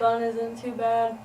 bun isn't too bad.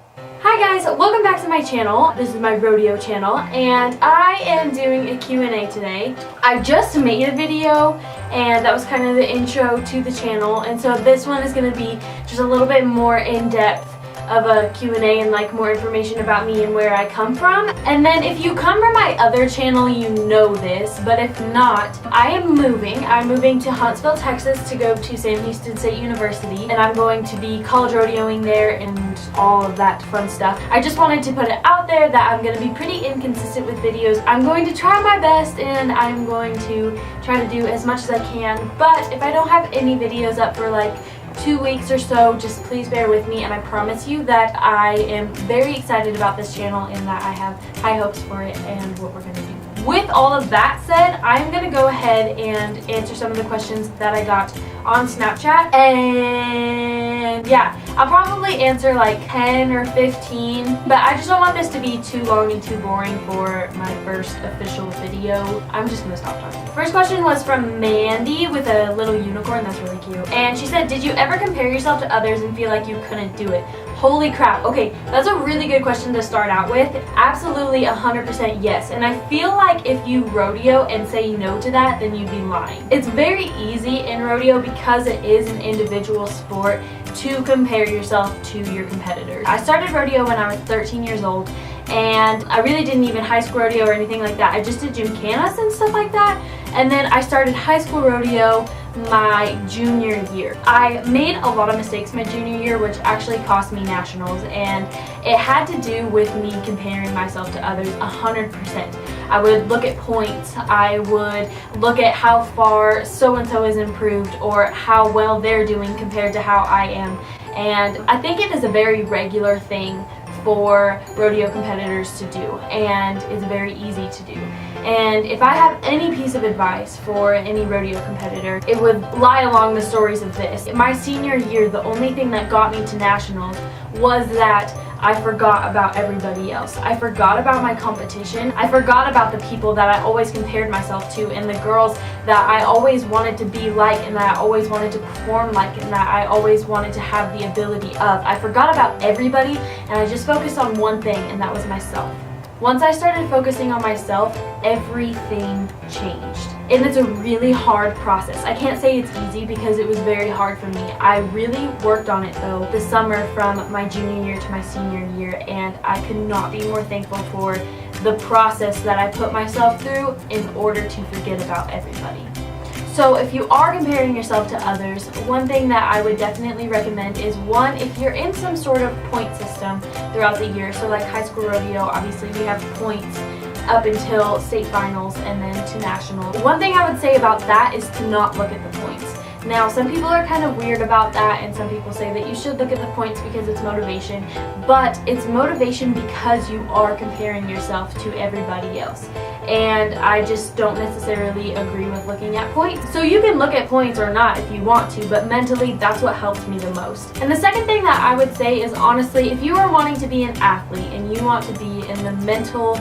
Hi guys, welcome back to my channel. This is my rodeo channel and I am doing a Q&A today. I just made a video and that was kind of the intro to the channel, and so this one is going to be just a little bit more in-depth of a Q&A and like more information about me and where I come from. And then if you come from my other channel, you know this, but if not, I'm moving to Huntsville, Texas to go to Sam Houston State University, and I'm going to be college rodeoing there and all of that fun stuff. I just wanted to put it out there that I'm going to be pretty inconsistent with videos. I'm going to try my best and I'm going to try to do as much as I can, but if I don't have any videos up for like 2 weeks or so, just please bear with me, and I promise you that I am very excited about this channel and that I have high hopes for it and what we're going to do. With all of that said, I'm going to go ahead and answer some of the questions that I got on Snapchat, and yeah, I'll probably answer like 10 or 15, but I just don't want this to be too long and too boring for my first official video. I'm just gonna stop talking. First question was from Mandy with a little unicorn. That's really cute. And she said, did you ever compare yourself to others and feel like you couldn't do it? Holy crap. Okay, that's a really good question to start out with. Absolutely 100% yes. And I feel like if you rodeo and say no to that, then you'd be lying. It's very easy in rodeo because it is an individual sport to compare yourself to your competitors. I started rodeo when I was 13 years old, and I really didn't even high school rodeo or anything like that. I just did gymkhana and stuff like that. And then I started high school rodeo my junior year. I made a lot of mistakes my junior year, which actually cost me nationals, and it had to do with me comparing myself to others 100%. I would look at points, I would look at how far so-and-so has improved or how well they're doing compared to how I am, and I think it is a very regular thing for rodeo competitors to do, and it's very easy to do. And if I have any piece of advice for any rodeo competitor, it would lie along the stories of this. My senior year, the only thing that got me to nationals was that I forgot about everybody else. I forgot about my competition. I forgot about the people that I always compared myself to and the girls that I always wanted to be like and that I always wanted to perform like and that I always wanted to have the ability of. I forgot about everybody and I just focused on one thing, and that was myself. Once I started focusing on myself, everything changed. And it's a really hard process. I can't say it's easy because it was very hard for me. I really worked on it though this summer from my junior year to my senior year, and I could not be more thankful for the process that I put myself through in order to forget about everybody. So if you are comparing yourself to others, one thing that I would definitely recommend is, one, if you're in some sort of point system throughout the year, so like high school rodeo, obviously we have points up until state finals and then to nationals. One thing I would say about that is to not look at the points. Now, some people are kind of weird about that, and some people say that you should look at the points because it's motivation, but it's motivation because you are comparing yourself to everybody else. And I just don't necessarily agree with looking at points. So you can look at points or not if you want to, but mentally that's what helped me the most. And the second thing that I would say is, honestly, if you are wanting to be an athlete and you want to be in the mental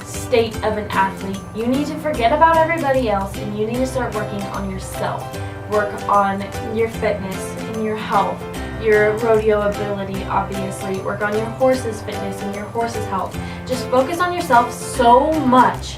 state of an athlete, you need to forget about everybody else and you need to start working on yourself. Work on your fitness and your health, your rodeo ability, obviously. Work on your horse's fitness and your horse's health. Just focus on yourself so much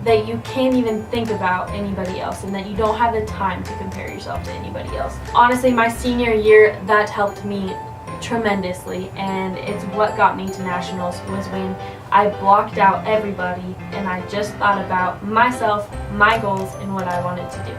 that you can't even think about anybody else and that you don't have the time to compare yourself to anybody else. Honestly, my senior year, that helped me tremendously, and it's what got me to nationals was when I blocked out everybody and I just thought about myself, my goals, and what I wanted to do.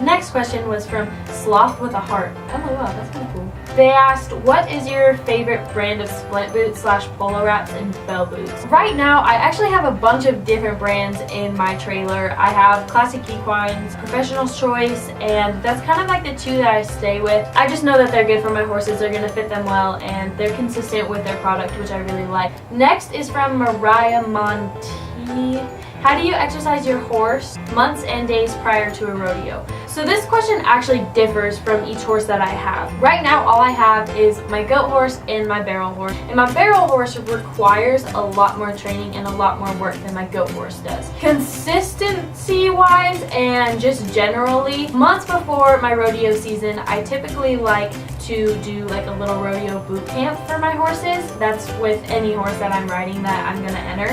Next question was from Sloth with a Heart. Oh wow, that's kind of cool. They asked, what is your favorite brand of splint boots / polo wraps and bell boots? Right now, I actually have a bunch of different brands in my trailer. I have Classic Equines, Professional's Choice, and that's kind of like the two that I stay with. I just know that they're good for my horses, they're going to fit them well, and they're consistent with their product, which I really like. Next is from Mariah Monti. How do you exercise your horse months and days prior to a rodeo? So this question actually differs from each horse that I have. Right now, all I have is my goat horse and my barrel horse. And my barrel horse requires a lot more training and a lot more work than my goat horse does. Consistency-wise and just generally, months before my rodeo season, I typically like to do like a little rodeo boot camp for my horses. That's with any horse that I'm riding that I'm going to enter.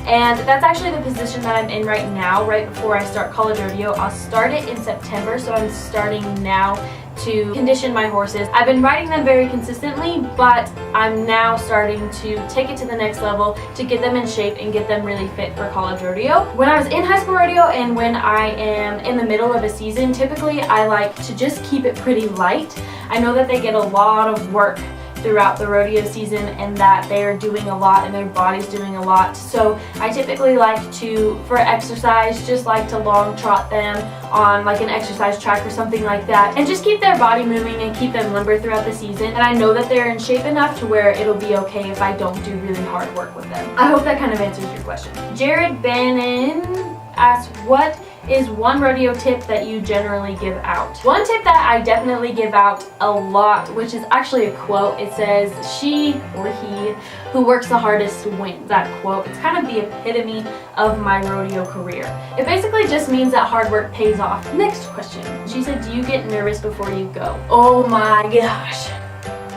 And that's actually the position that I'm in right now, right before I start college rodeo. I'll start it in September, so I'm starting now to condition my horses. I've been riding them very consistently, but I'm now starting to take it to the next level to get them in shape and get them really fit for college rodeo. When I was in high school rodeo and when I am in the middle of a season, typically I like to just keep it pretty light. I know that they get a lot of work throughout the rodeo season and that they are doing a lot and their body's doing a lot. So I typically like to, for exercise, just like to long trot them on like an exercise track or something like that and just keep their body moving and keep them limber throughout the season. And I know that they're in shape enough to where it'll be okay if I don't do really hard work with them. I hope that kind of answers your question. Jared Bannon asked, what is one rodeo tip that you generally give out? One tip that I definitely give out a lot, which is actually a quote. It says, she or he who works the hardest wins. That quote, it's kind of the epitome of my rodeo career. It basically just means that hard work pays off. Next question. She said, do you get nervous before you go? Oh my gosh.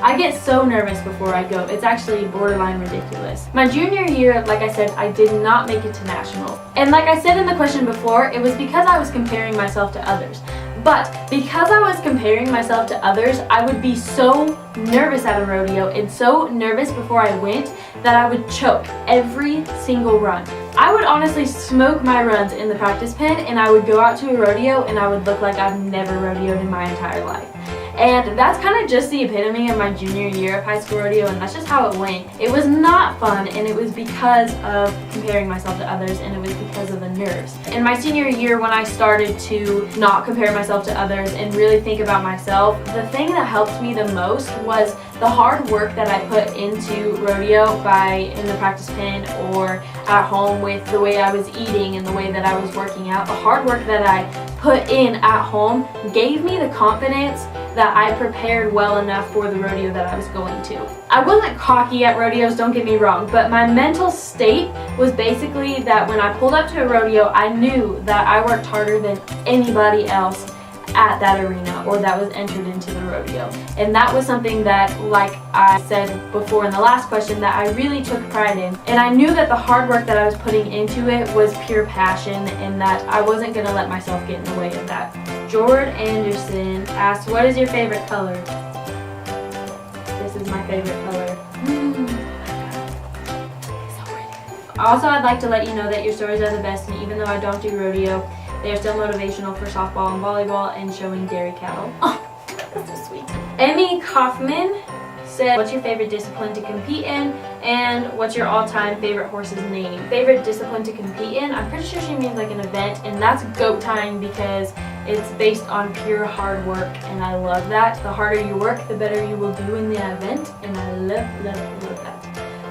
I get so nervous before I go. It's actually borderline ridiculous. My junior year, like I said, I did not make it to nationals. And like I said in the question before, it was because I was comparing myself to others. But because I was comparing myself to others, I would be so nervous at a rodeo and so nervous before I went that I would choke every single run. I would honestly smoke my runs in the practice pen and I would go out to a rodeo and I would look like I've never rodeoed in my entire life. And that's kind of just the epitome of my junior year of high school rodeo, and that's just how it went. It was not fun, and it was because of comparing myself to others, and it was because of the nerves. In my senior year, when I started to not compare myself to others and really think about myself, the thing that helped me the most was the hard work that I put into rodeo in the practice pen or at home with the way I was eating and the way that I was working out. The hard work that I put in at home gave me the confidence that I prepared well enough for the rodeo that I was going to. I wasn't cocky at rodeos, don't get me wrong, but my mental state was basically that when I pulled up to a rodeo, I knew that I worked harder than anybody else at that arena or that was entered into the rodeo. And that was something that, like I said before in the last question, that I really took pride in. And I knew that the hard work that I was putting into it was pure passion and that I wasn't going to let myself get in the way of that. Jord Anderson asked, what is your favorite color? This is my favorite color. Also, I'd like to let you know that your stories are the best, and even though I don't do rodeo, they are still motivational for softball and volleyball and showing dairy cattle. Oh, that's so sweet. Emmy Kaufman said, what's your favorite discipline to compete in, and what's your all-time favorite horse's name? Favorite discipline to compete in? I'm pretty sure she means like an event, and that's goat tying because it's based on pure hard work, and I love that. The harder you work, the better you will do in the event, and I love that.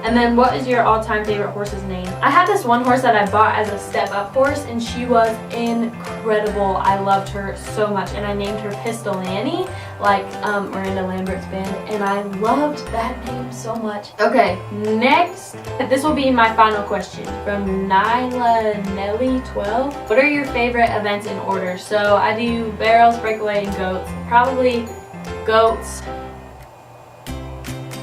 And then what is your all-time favorite horse's name? I had this one horse that I bought as a step-up horse, and she was incredible. I loved her so much, and I named her Pistol Annie, like Miranda Lambert's band, and I loved that name so much. Okay, next, this will be my final question from Nyla Nelly 12. What are your favorite events in order? So I do barrels, breakaway, and goats. Probably goats,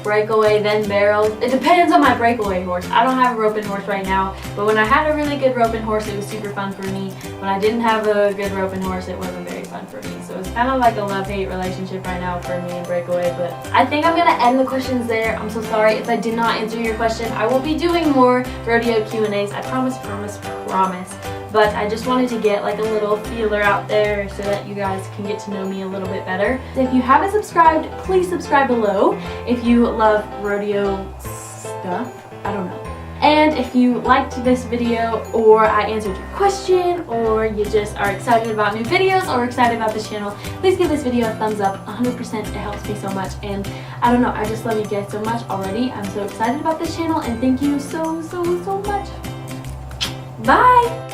breakaway, then barrels. It depends on my breakaway horse. I don't have a roping horse right now, but when I had a really good roping horse, it was super fun for me. When I didn't have a good roping horse, it wasn't very fun for me. So it's kind of like a love-hate relationship right now for me and breakaway, but I think I'm gonna end the questions there. I'm so sorry if I did not answer your question. I will be doing more rodeo Q&As. I promise. But I just wanted to get like a little feeler out there so that you guys can get to know me a little bit better. If you haven't subscribed, please subscribe below if you love rodeo stuff. I don't know. And if you liked this video, or I answered your question, or you just are excited about new videos or excited about this channel, please give this video a thumbs up. 100%, it helps me so much. And I don't know, I just love you guys so much already. I'm so excited about this channel, and thank you so much. Bye!